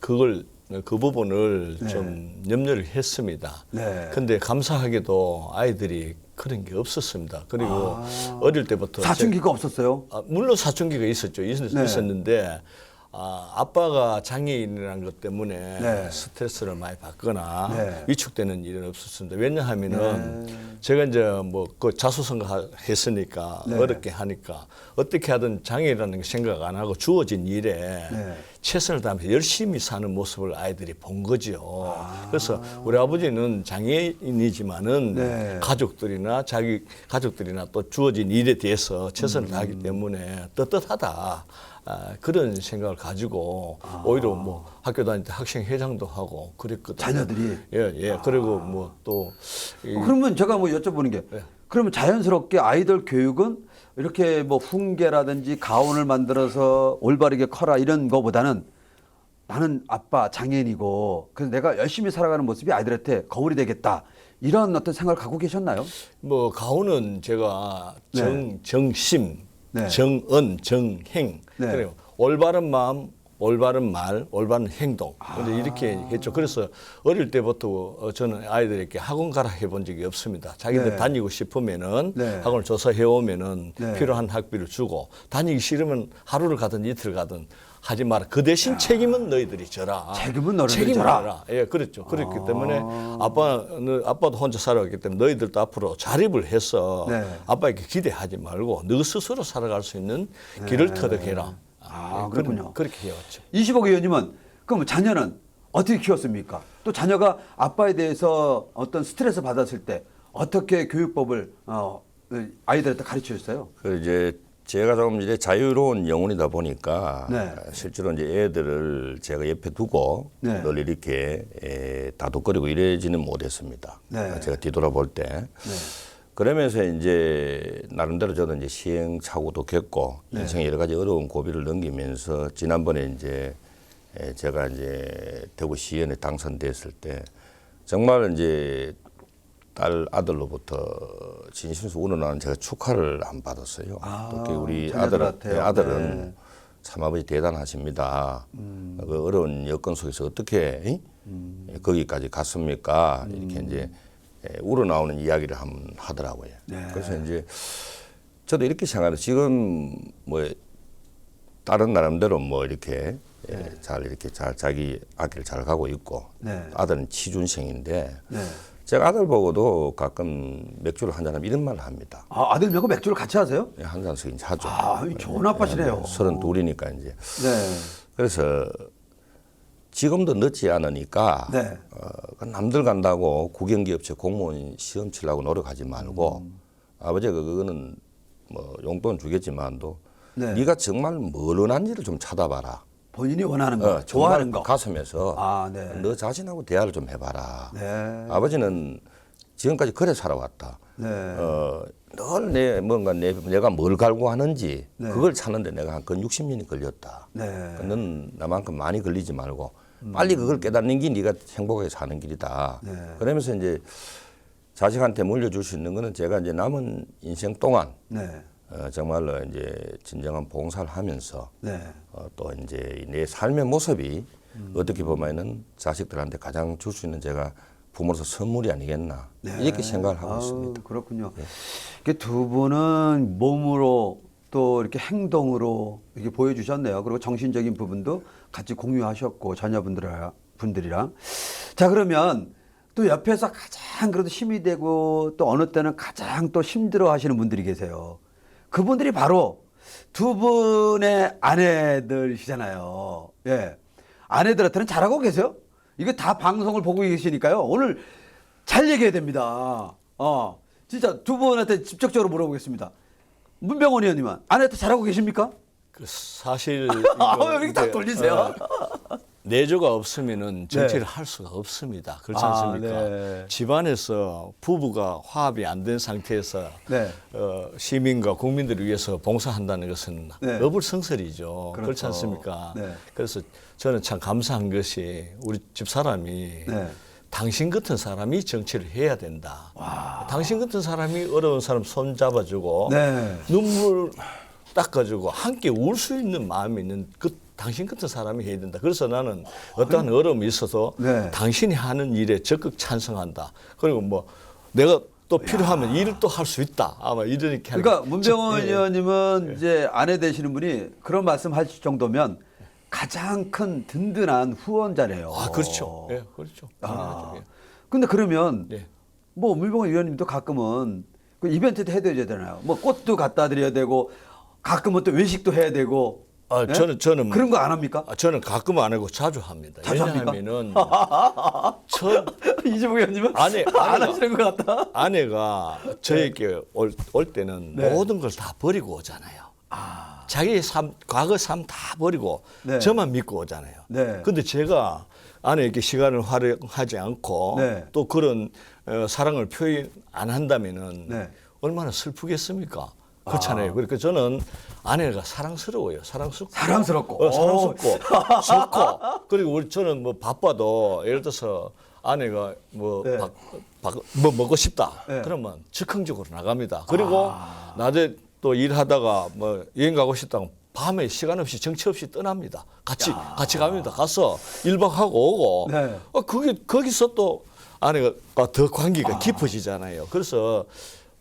그 부분을 네. 좀 염려를 했습니다. 네. 근데 감사하게도 아이들이 그런 게 없었습니다. 그리고 어릴 때부터 사춘기가 없었어요? 물론 사춘기가 있었죠. 있었는데 아빠가 장애인이라는 것 때문에 네. 스트레스를 많이 받거나 네. 위축되는 일은 없었습니다. 왜냐하면은 제가 이제 뭐 그 자수성가 했으니까 네. 어렵게 하니까 어떻게 하든 장애라는 거 생각 안 하고 주어진 일에 네. 최선을 다하면서 열심히 사는 모습을 아이들이 본 거죠. 그래서 우리 아버지는 장애인이지만은 네. 가족들이나 또 주어진 일에 대해서 최선을 다하기 때문에 떳떳하다. 그런 생각을 가지고 오히려 뭐 학교 다닐 때 학생 회장도 하고 그랬거든요. 자녀들이? 예. 그리고 뭐 또 그러면 제가 뭐 여쭤보는 게, 네. 그러면 자연스럽게 아이들 교육은 이렇게 뭐 훈계라든지 가온을 만들어서 올바르게 커라 이런 거보다는 나는 아빠 장애인이고 그래서 내가 열심히 살아가는 모습이 아이들한테 거울이 되겠다. 이런 어떤 생각을 갖고 계셨나요? 뭐 가오는 제가 네. 정심, 네. 정언, 정행 네. 그래요. 올바른 마음, 올바른 말, 올바른 행동. 근데 이렇게 했죠. 그래서 어릴 때부터 저는 아이들에게 학원 가라 해본 적이 없습니다. 자기들 네. 다니고 싶으면은 네. 학원을 조사해 오면은 네. 필요한 학비를 주고 다니기 싫으면 하루를 가든 이틀 가든 하지 마라. 그 대신 책임은 너희들이 져라. 책임은 너희들이 책임을 져라. 져라. 예, 그렇죠. 그렇기 때문에 아빠도 혼자 살아왔기 때문에 너희들도 앞으로 자립을 해서 네. 아빠에게 기대하지 말고 너 스스로 살아갈 수 있는 길을 터득해라. 그렇군요. 그렇게 해왔죠. 이시복 의원님은 그럼 자녀는 어떻게 키웠습니까? 또 자녀가 아빠에 대해서 어떤 스트레스 받았을 때 어떻게 교육법을 아이들한테 가르치셨어요? 그 이제 제가 좀 이제 자유로운 영혼이다 보니까 네. 실제로 이제 애들을 제가 옆에 두고 네. 늘 이렇게 다독거리고 이러지는 못했습니다. 네. 제가 뒤돌아볼 때. 네. 그러면서 이제 나름대로 저도 이제 시행착오도 겪고 네. 인생의 여러 가지 어려운 고비를 넘기면서 지난번에 이제 제가 이제 대구시의원에 당선됐을 때 정말 이제 딸 아들로부터 진심에서 우러나는 제가 축하를 안 받았어요. 특히 우리 자녀들한테요? 아들은 네. 참 아버지 대단하십니다. 그 어려운 여건 속에서 어떻게 거기까지 갔습니까? 이렇게 이제 우러나오는 이야기를 하더라고요. 네. 그래서 이제 저도 이렇게 생각해요. 지금 뭐 다른 나름대로 뭐 이렇게 잘 이렇게 잘 자기 아기를 잘 가고 있고 네. 아들은 취준생인데 네. 제가 아들 보고도 가끔 맥주를 한잔하면 이런 말을 합니다. 아들하고 맥주를 같이 하세요? 한 잔씩 이제 하죠. 좋은 아빠시네요. 32이니까 이제. 네. 그래서 지금도 늦지 않으니까 네. 남들 간다고 국영기업체 공무원 시험 치려고 노력하지 말고 아버지가 그거는 뭐 용돈 주겠지만도 네. 네가 정말 뭘 원하는지를 좀 찾아봐라. 본인이 원하는 거, 정말 좋아하는 거. 가슴에서 네. 너 자신하고 대화를 좀 해봐라. 네. 아버지는 지금까지 그래 살아왔다. 네. 늘 내가 뭘 갈구하는지 네. 그걸 찾는데 내가 한 건 60년이 걸렸다. 네. 넌 나만큼 많이 걸리지 말고 빨리 그걸 깨닫는 게 네가 행복하게 사는 길이다. 네. 그러면서 이제 자식한테 물려줄 수 있는 거는 제가 이제 남은 인생 동안 네. 정말로 이제 진정한 봉사를 하면서 네. 또 이제 내 삶의 모습이 어떻게 보면은 자식들한테 가장 줄 수 있는 제가 부모로서 선물이 아니겠나 이렇게 생각을 하고 있습니다. 그렇군요. 이게 두 분은 몸으로 또 이렇게 행동으로 이렇게 보여주셨네요. 그리고 정신적인 부분도 같이 공유하셨고 자녀분들이랑. 자, 그러면 또 옆에서 가장 그래도 힘이 되고 또 어느 때는 가장 또 힘들어 하시는 분들이 계세요. 그분들이 바로 두 분의 아내들이시잖아요. 예. 아내들한테는 잘하고 계세요? 이거 다 방송을 보고 계시니까요. 오늘 잘 얘기해야 됩니다. 진짜 두 분한테 직접적으로 물어보겠습니다. 문병원 의원님은 아내한테 잘하고 계십니까? 그 사실 왜 이렇게 딱 돌리세요? 내조가 없으면은 정치를 할 수가 없습니다. 그렇지 않습니까? 네. 집안에서 부부가 화합이 안 된 상태에서 네. 시민과 국민들을 위해서 봉사한다는 것은 네. 어불성설이죠. 그렇죠. 그렇지 않습니까? 네. 그래서 저는 참 감사한 것이 우리 집 사람이 네. 당신 같은 사람이 정치를 해야 된다. 당신 같은 사람이 어려운 사람 손 잡아주고 네. 눈물 닦아주고 함께 울 수 있는 마음이 있는 당신 같은 사람이 해야 된다. 그래서 나는 어떠한 어려움이 있어도 네. 당신이 하는 일에 적극 찬성한다. 그리고 뭐 내가 또 필요하면 일을 또 할 수 있다. 아마 이렇게 그러니까 문병원 의원님은 이제 아내 되시는 분이 그런 말씀하실 정도면 가장 큰 든든한 후원자래요. 그렇죠. 예, 그렇죠. 당연하죠. 예. 근데 그러면 예. 뭐 문병원 의원님도 가끔은 그 이벤트도 해드려야 되잖아요. 뭐 꽃도 갖다 드려야 되고 가끔은 또 외식도 해야 되고. 예? 저는 그런 거 안 합니까? 저는 가끔 안 하고 자주 합니다. 자주 합니까? 왜냐하면은 이재복 의원님은 아내가- 안 하시는 것 같다. 아내가 저에게 올 때는 네. 모든 걸 다 버리고 오잖아요. 자기의 삶, 과거 삶 다 버리고 네. 저만 믿고 오잖아요. 네. 근데 제가 아내에게 시간을 활용하지 않고 네. 또 그런 사랑을 표현 안 한다면은 네. 얼마나 슬프겠습니까? 그렇잖아요. 그러니까 저는 아내가 사랑스러워요. 사랑스럽고. 사랑스럽고. 좋고. 그리고 저는 뭐 바빠도 예를 들어서 아내가 뭐, 네. 뭐 먹고 싶다. 네. 그러면 즉흥적으로 나갑니다. 그리고 낮에 또 일하다가 뭐 여행 가고 싶다고 밤에 시간 없이 정치 없이 떠납니다. 같이 갑니다. 가서 1박 하고 오고. 네. 거기서 또 아내가 더 관계가 깊어지잖아요. 그래서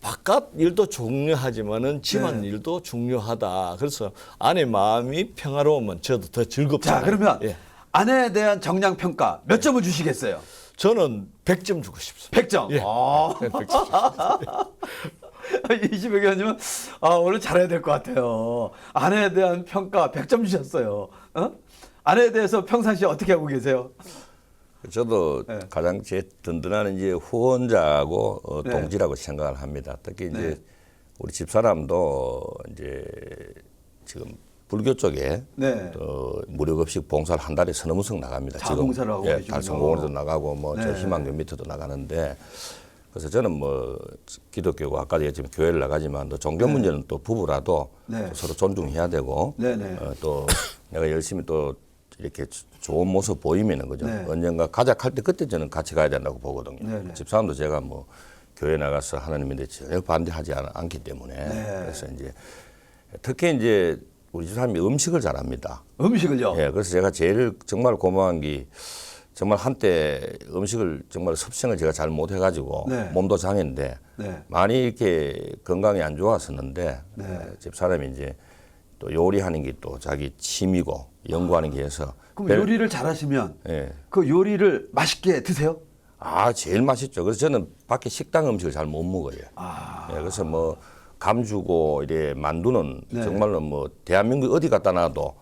바깥 일도 중요하지만은 집안 네. 일도 중요하다. 그래서 아내 마음이 평화로우면 저도 더 즐겁잖아요. 자, 그러면 예. 아내에 대한 정량 평가 몇 점을 주시겠어요? 저는 100점 주고 싶습니다. 100점. 예. 100점. 이재복 의원님은 오늘 잘해야 될 것 같아요. 아내에 대한 평가 100점 주셨어요. 아내에 대해서 평상시에 어떻게 하고 계세요? 저도 네. 가장 제 든든한 이제 후원자하고 네. 동지라고 생각을 합니다. 특히 이제 네. 우리 집사람도 이제 지금 불교 쪽에 네. 무료급식 봉사를 한 달에 서너 번씩 나갑니다. 자봉사를 하고 예, 계시군요. 달성공원에도 나가고 뭐 저 네. 희망교 밑에도 나가는데 그래서 저는 뭐 기독교고 아까도 얘기했지만 교회를 나가지만 또 종교 문제는 또 부부라도 네. 또 서로 존중해야 되고 네네. 또 내가 열심히 또 이렇게 좋은 모습 보이면은 그죠. 네. 언젠가 가작할 때 그때 저는 같이 가야 된다고 보거든요. 네네. 집사람도 제가 뭐 교회 나가서 하나님인데 전혀 반대하지 않기 때문에 네. 그래서 이제 특히 이제 우리 집사람이 음식을 잘합니다. 음식을요? 예, 그래서 제가 제일 정말 고마운 게 정말 한때 음식을 정말 섭취를 제가 잘 못해가지고 네. 몸도 장애인데 네. 많이 이렇게 건강이 안 좋았었는데 네. 집사람이 이제 또 요리하는 게 또 자기 취미고 연구하는 게 해서 그럼 요리를 잘하시면 예. 그 요리를 맛있게 드세요? 제일 맛있죠. 그래서 저는 밖에 식당 음식을 잘 못 먹어요. 예, 그래서 뭐 감주고 이래 만두는 네. 정말로 뭐 대한민국 어디 갖다 놔도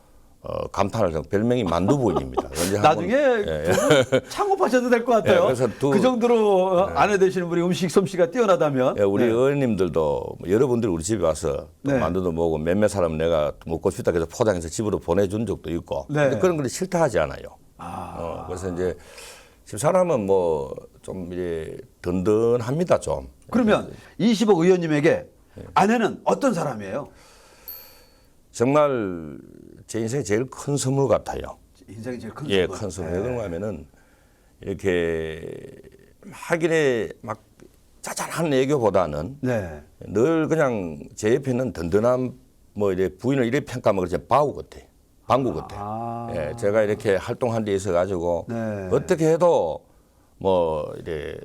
감탄을 해서 별명이 만두부인입니다. 언제 나중에 한번, 두 분 창업하셔도 될 것 같아요. 예, 그래서 그 정도로 아내 되시는 분이 음식 솜씨가 뛰어나다면. 예, 우리 네. 어머님들도 여러분들 우리 집에 와서 또 네. 만두도 먹고 몇몇 사람 내가 먹고 싶다 해서 포장해서 집으로 보내준 적도 있고 네. 근데 그런 걸 싫다 하지 않아요. 그래서 이제 집사람은 뭐 좀 이제 든든합니다 좀. 그러면 이시복 의원님에게 아내는 어떤 사람이에요? 정말 제 인생에 제일 큰 선물 같아요. 인생이 제일 큰 예, 선물. 큰 선물. 네. 왜 그런가 하면은 이렇게 하길에 막 자잘한 애교보다는 네. 늘 그냥 제 옆에 있는 든든한 뭐 이래 부인을 이래 평가하면 그냥 바우 같아. 방구 같아. 예, 제가 이렇게 활동한 데 있어 가지고 네. 어떻게 해도 뭐 이래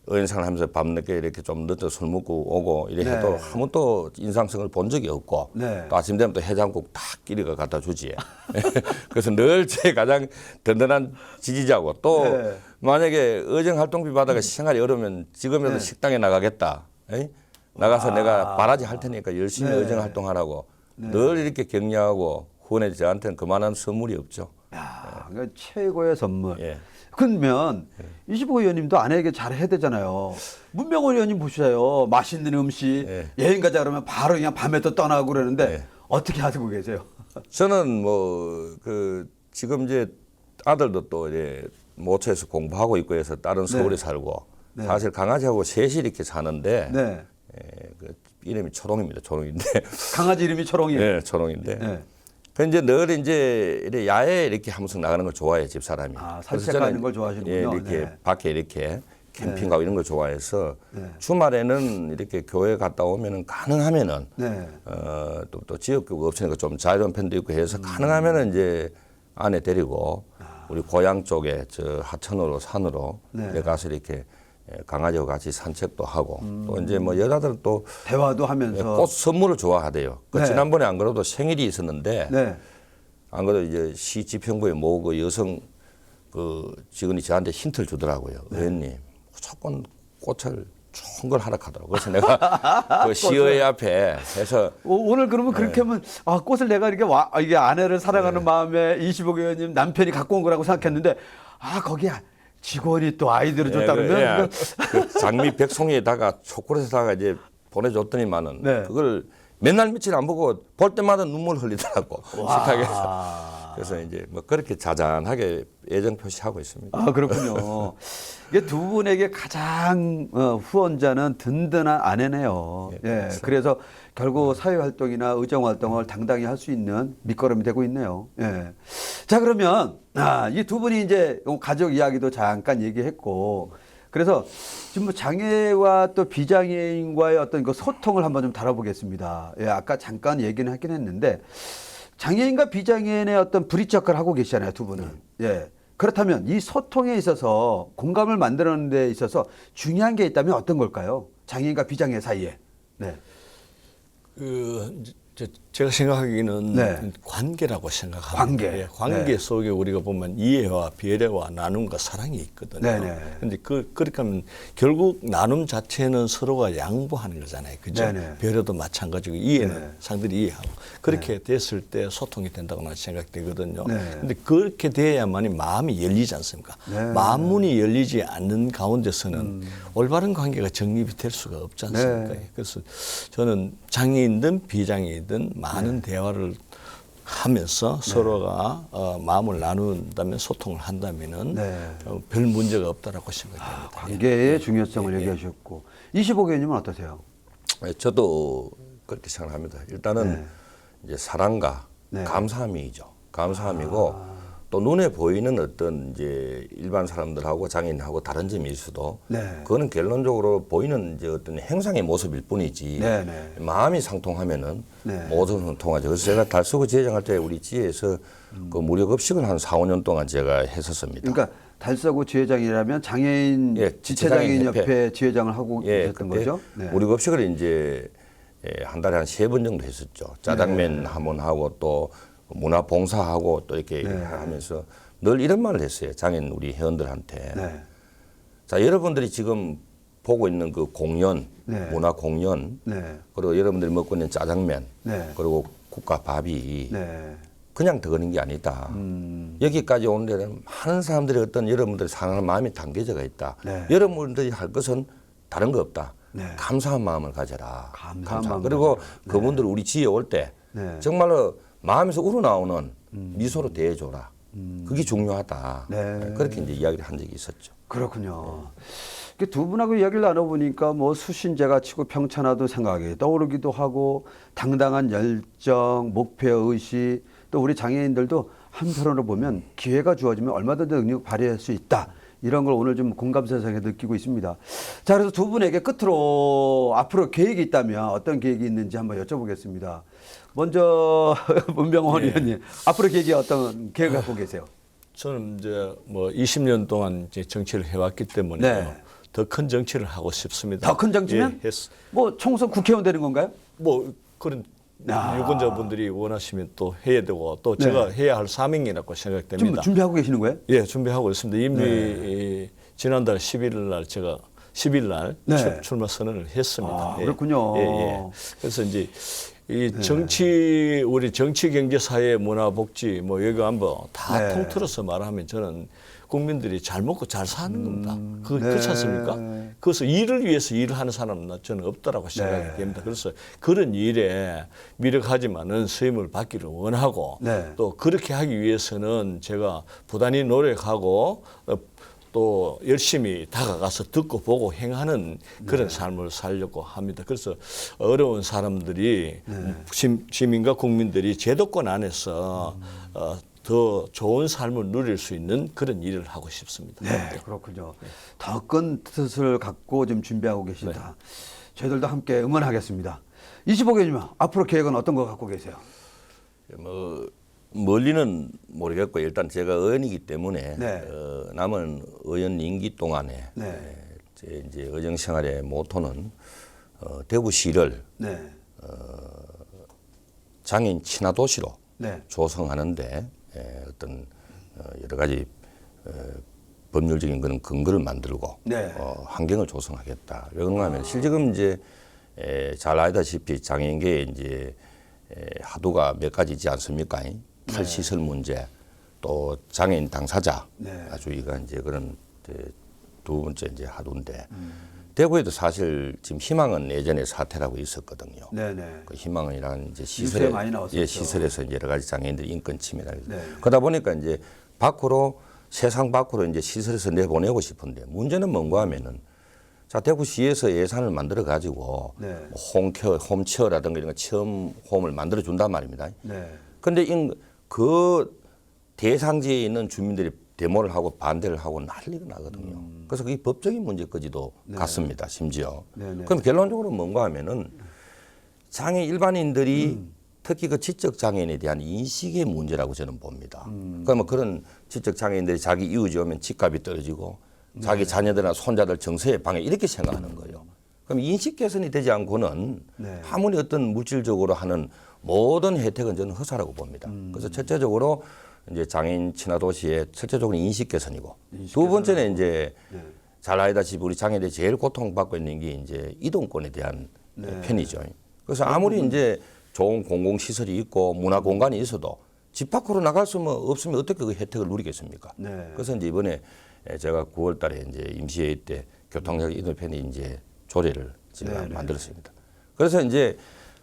의인생활 하면서 밤늦게 이렇게 좀 늦게 술 먹고 오고 이래 네. 해도 한 번도 인상성을 본 적이 없고 네. 또 아침 되면 또 해장국 딱 끼리가 갖다 주지. 그래서 늘 제 가장 든든한 지지자고 또 네. 만약에 의정 활동비 받아가 생활이 어려우면 지금이라도 네. 식당에 나가겠다. 에이? 나가서 내가 바라지 할 테니까 열심히 네. 의정 활동하라고 늘 이렇게 격려하고 후원해 저한테는 그만한 선물이 없죠. 야, 그러니까 최고의 선물. 예. 그러면 25 의원님도 아내에게 잘해야 되잖아요. 문명호 의원님 보셔요. 맛있는 음식, 예. 여행 가자 그러면 바로 그냥 밤에 또 떠나고 그러는데 예. 어떻게 하고 계세요? 저는 뭐 그 지금 이제 아들도 또 이제 모처에서 공부하고 있고 해서 딸은 서울에 살고 네. 사실 강아지하고 셋이 이렇게 사는데 네. 그 이름이 초롱입니다. 초롱인데 강아지 이름이 초롱이에요. 예, 초롱인데. 네. 그 이제 늘 이제 이렇게 야외에 이렇게 한 번씩 나가는 걸 좋아해 집 사람이. 아, 그래서 산책 저는 가는 걸 좋아하시는군요. 예, 이렇게 네. 밖에 이렇게 캠핑 가고 이런 걸 좋아해서 네. 주말에는 이렇게 교회 갔다 오면은 가능하면은 네. 또 지역교가 없으니까 좀 자유로운 편도 있고 해서 가능하면은 이제 아내 데리고 우리 고향 쪽에 저 하천으로 산으로 네. 가서 이렇게 강아지와 같이 산책도 하고 또 이제 뭐 여자들은 또 대화도 하면서 꽃 선물을 좋아하대요. 그 네. 지난번에 안 그래도 생일이 있었는데 네. 안 그래도 이제 시 지평구에 모으고 여성 그 직원이 저한테 힌트를 주더라고요. 의원님 무조건 꽃을 좋은 걸 하라 하더라고요. 그래서 내가 그 시의회 앞에 해서 오늘 그러면 그렇게 하면 아, 꽃을 내가 이렇게 이게 아내를 사랑하는 마음에 25 의원님 남편이 갖고 온 거라고 생각했는데 아 거기 직원이 또 아이디어를 줬다 그러면 그 장미 백송이에다가 초콜릿에다가 이제 보내줬더니만은 네. 그걸 맨날 며칠 안 보고 볼 때마다 눈물 흘리더라고 식탁에서. 그래서 이제 뭐 그렇게 자잔하게 애정 표시하고 있습니다. 아 그렇군요. 이게 두 분에게 가장 후원자는 든든한 아내네요. 예, 그래서 결국 사회 활동이나 의정 활동을 당당히 할 수 있는 밑거름이 되고 있네요. 예. 자 그러면 이 두 분이 이제 가족 이야기도 잠깐 얘기했고, 그래서 지금 뭐 장애와 또 비장애인과의 어떤 그 소통을 한번 좀 다뤄보겠습니다. 예, 아까 잠깐 얘기는 하긴 했는데. 장애인과 비장애인의 어떤 브릿지 역할을 하고 계시잖아요, 두 분은. 예. 그렇다면 이 소통에 있어서 공감을 만드는 데 있어서 중요한 게 있다면 어떤 걸까요? 장애인과 비장애 사이에. 네. 제가 생각하기는 네. 관계라고 생각합니다. 관계. 예, 관계 네. 속에 우리가 보면 이해와 배려와 나눔과 사랑이 있거든요. 네네. 그런데 그렇게 하면 결국 나눔 자체는 서로가 양보하는 거잖아요. 그죠? 네네. 배려도 마찬가지고 이해는 네. 상대를 이해하고 그렇게 됐을 때 소통이 된다고 나는 생각되거든요. 네. 그런데 그렇게 돼야만이 마음이 열리지 않습니까? 네. 마음문이 열리지 않는 가운데서는 올바른 관계가 정립이 될 수가 없지 않습니까? 네. 그래서 저는 장애인든 비장애인든 많은 대화를 하면서 서로가 마음을 나눈다면 소통을 한다면은 네. 별 문제가 없다라고 생각합니다. 관계의 중요성을 얘기하셨고. 25 의원님은 어떠세요? 저도 그렇게 생각합니다. 일단은 이제 사랑과 네. 감사함이죠. 감사함이고 또 눈에 보이는 어떤 이제 일반 사람들하고 장애인하고 다른 점이 있어도 네. 그거는 결론적으로 보이는 이제 어떤 행상의 모습일 뿐이지 네, 네. 마음이 상통하면은 네. 모든 통하죠. 그래서 제가 달서구 지회장할 때 우리 지회에서 그 무료 급식을 한 4, 5년 동안 제가 했었습니다. 그러니까 달서구 지회장이라면 장애인 예, 지체장애인 지체장애인 협회 지회장을 하고 계셨던 그때 거죠? 네. 무료 급식을 이제 한 달에 한 3번 정도 했었죠. 짜장면 네. 한 번 하고 또 문화봉사하고 또 이렇게 네. 하면서 늘 이런 말을 했어요. 장애인 우리 회원들한테. 네. 자, 여러분들이 지금 보고 있는 그 공연, 네. 문화 공연, 네. 그리고 여러분들이 먹고 있는 짜장면, 네. 그리고 국밥이 네. 그냥 덕거는 게 아니다. 여기까지 오는 데는 많은 사람들이 어떤 여러분들이 사랑하는 마음이 담겨져 있다. 네. 여러분들이 할 것은 다른 거 없다. 네. 감사한 마음을 가져라. 감사한 마음을 그리고 가져라. 그분들 우리 지에 올 때 네. 정말로 마음에서 우러나오는 미소로 대해줘라. 그게 중요하다. 네. 그렇게 이제 이야기를 한 적이 있었죠. 그렇군요. 이렇게 두 분하고 이야기를 나눠보니까 뭐 수신제가 치고 평천하도 생각이 떠오르기도 하고 당당한 열정, 목표의식 또 우리 장애인들도 한편으로 보면 기회가 주어지면 얼마든지 능력 발휘할 수 있다. 이런 걸 오늘 좀 공감세상에 느끼고 있습니다. 자, 그래서 두 분에게 끝으로 앞으로 계획이 있다면 어떤 계획이 있는지 한번 여쭤보겠습니다. 먼저 문병헌 의원님, 앞으로 계획이 어떤 계획을 갖고 계세요? 저는 이제 뭐 20년 동안 이제 정치를 해왔기 때문에 네. 더 큰 정치를 하고 싶습니다. 더 큰 정치면? 예, 뭐 총선 국회의원 되는 건가요? 뭐 그런 아. 유권자분들이 원하시면 또 해야 되고 또 제가 해야 할 사명이라고 지금 생각됩니다. 준비하고 계시는 거예요? 예, 준비하고 있습니다. 이미 이 지난달 11일 날 제가 10일 날 네. 출마 선언을 했습니다. 아, 그렇군요. 예. 그래서 이제 이 정치 우리 정치 경제 사회 문화 복지 뭐 여기 한번 다 네. 통틀어서 말하면 저는 국민들이 잘 먹고 잘 사는 겁니다. 그렇지 않습니까? 그래서 일을 위해서 일을 하는 사람은 저는 없다라고 생각이 됩니다. 그래서 그런 일에 미력하지만은 수임을 받기를 원하고 또 그렇게 하기 위해서는 제가 부단히 노력하고 또 열심히 다가가서 듣고 보고 행하는 그런 삶을 살려고 합니다. 그래서 어려운 사람들이 시민과 국민들이 제도권 안에서 더 좋은 삶을 누릴 수 있는 그런 일을 하고 싶습니다. 네, 그렇군요. 더 큰 뜻을 갖고 지금 준비하고 계시다. 저희들도 함께 응원하겠습니다. 25개님 앞으로 계획은 어떤 거 갖고 계세요? 뭐 멀리는 모르겠고 일단 제가 의원이기 때문에 남은 의원 임기 동안에 제 이제 의정 생활의 모토는 대구시를 장애인 친화 도시로 조성하는데 어떤 여러 가지 법률적인 그런 근거를 만들고 환경을 조성하겠다. 왜 그런가 하면 실지금 이제 잘 알다시피 장애인계에 이제 하도가 몇 가지 있지 않습니까? 탈시설 문제, 또 장애인 당사자, 아주 이가 이제 그런 두 번째 이제 하도인데 대구에도 사실 지금 희망은 예전에 사태라고 있었거든요. 그 희망이라는 이제 시설에 시설에서 이제 여러 가지 장애인들 인권 침해라. 그러다 보니까 이제 밖으로 세상 밖으로 이제 시설에서 내보내고 싶은데 문제는 뭔가 하면은 자 대구시에서 예산을 만들어 가지고 홈케어라든가 이런 거 체험 홈을 만들어 준단 말입니다. 그런데 그 대상지에 있는 주민들이 데모를 하고 반대를 하고 난리가 나거든요. 그래서 그게 법적인 문제까지도 갔습니다. 심지어. 그럼 결론적으로 뭔가 하면은 장애 일반인들이 특히 그 지적 장애인에 대한 인식의 문제라고 저는 봅니다. 그러면 그런 지적 장애인들이 자기 이웃이 오면 집값이 떨어지고 자기 자녀들이나 손자들 정서에 방해 이렇게 생각하는 거예요. 그럼 인식 개선이 되지 않고는 아무리 어떤 물질적으로 하는 모든 혜택은 저는 허사라고 봅니다. 그래서 첫째적으로 이제 장애인 친화 도시의 첫째적으로 인식 개선이고 두 번째는 이제 잘 알다시피 우리 장애인들이 제일 고통받고 있는 게 이제 이동권에 대한 편이죠. 그래서 아무리 이제 좋은 공공시설이 있고 문화 공간이 있어도 집 밖으로 나갈 수 없으면 어떻게 그 혜택을 누리겠습니까? 그래서 이제 이번에 제가 9월 달에 이제 임시회의 때 교통적 이동편이 이제 조례를 제가 만들었습니다. 그래서 이제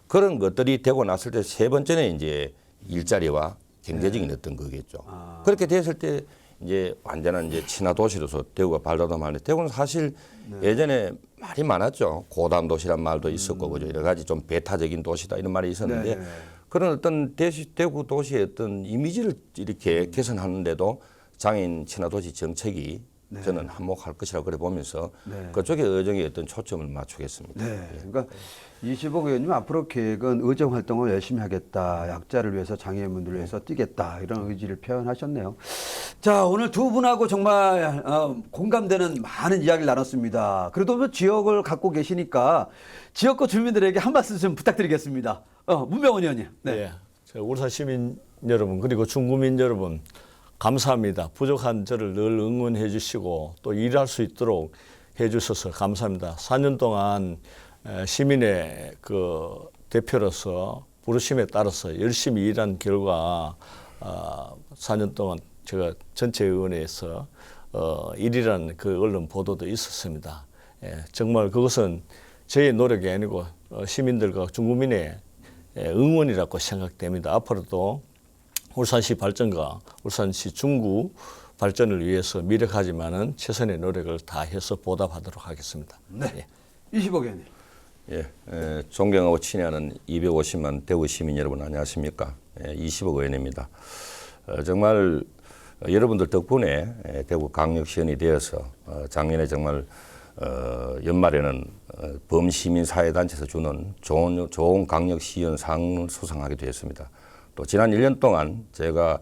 그런 것들이 되고 났을 때 세 번째는 이제 일자리와 경제적인 어떤 거겠죠. 그렇게 됐을 때 이제 완전한 이제 친화 도시로서 대구가 발돋움하는데 대구는 사실 예전에 말이 많았죠. 고담 도시란 말도 있었고 그죠. 여러 가지 좀 배타적인 도시다 이런 말이 있었는데 그런 어떤 대구 도시의 어떤 이미지를 이렇게 개선하는데도 장애인 친화 도시 정책이 저는 한몫할 것이라고 그래 보면서 그쪽에 의정에 어떤 초점을 맞추겠습니다. 그러니까 25억 의원님 앞으로 계획은 의정 활동을 열심히 하겠다. 약자를 위해서 장애인분들을 위해서 뛰겠다. 이런 의지를 표현하셨네요. 자, 오늘 두 분하고 정말 공감되는 많은 이야기를 나눴습니다. 그래도 뭐 지역을 갖고 계시니까 지역구 주민들에게 한 말씀 좀 부탁드리겠습니다. 문병훈 의원님. 울산 시민 여러분 그리고 중구민 여러분 감사합니다. 부족한 저를 늘 응원해 주시고 또 일할 수 있도록 해 주셔서 감사합니다. 4년 동안 시민의 그 대표로서 부르심에 따라서 열심히 일한 결과 4년 동안 제가 전체 의원회에서 1위라는 그 언론 보도도 있었습니다. 정말 그것은 저의 노력이 아니고 시민들과 중구민의 응원이라고 생각됩니다. 앞으로도 울산시 발전과 울산시 중구 발전을 위해서 미력하지만은 최선의 노력을 다해서 보답하도록 하겠습니다. 25억 의원님. 존경하고 친애하는 250만 대구 시민 여러분 안녕하십니까? 20억 의원입니다. 정말 여러분들 덕분에 대구 강력시의원이 되어서 작년에 정말 연말에는 범시민사회단체에서 주는 좋은 강력시의원 상을 수상하게 되었습니다. 또 지난 1년 동안 제가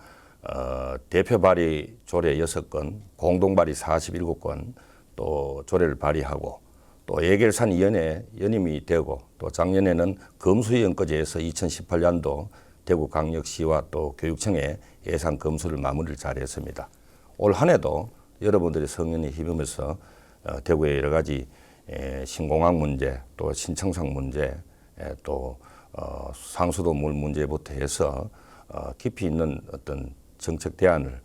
대표 발의 조례 6건, 공동 발의 47건 또 조례를 발의하고 또 예결산위원회 연임이 되고 또 작년에는 검수위원까지 해서 2018년도 대구광역시와 또 교육청의 예산 검수를 마무리를 잘했습니다. 올 한 해도 여러분들의 성연에 힘입어서 대구의 여러 가지 신공항 문제 또 신청상 문제 또 상수도물 문제부터 해서 깊이 있는 어떤 정책 대안을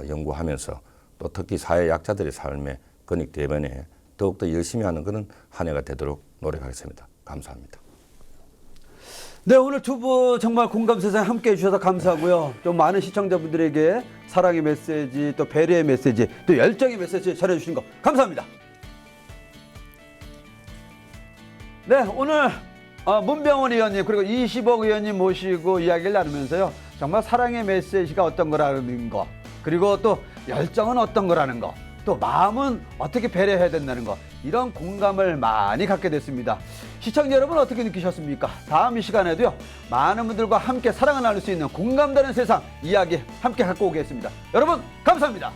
연구하면서 또 특히 사회 약자들의 삶의 권익 대변에 더욱더 열심히 하는 그런 한 해가 되도록 노력하겠습니다. 감사합니다. 네, 오늘 두 분 정말 공감 세상 함께 해주셔서 감사하고요. 좀 많은 시청자분들에게 사랑의 메시지, 또 배려의 메시지, 또 열정의 메시지 전해주신 거 감사합니다. 네, 오늘 문병훈 의원님 그리고 이시복 의원님 모시고 이야기를 나누면서요. 정말 사랑의 메시지가 어떤 거라는 거, 그리고 또 열정은 어떤 거라는 거, 또 마음은 어떻게 배려해야 된다는 거, 이런 공감을 많이 갖게 됐습니다. 시청자 여러분 어떻게 느끼셨습니까? 다음 이 시간에도요. 많은 분들과 함께 사랑을 나눌 수 있는 공감되는 세상 이야기 함께 갖고 오겠습니다. 여러분 감사합니다.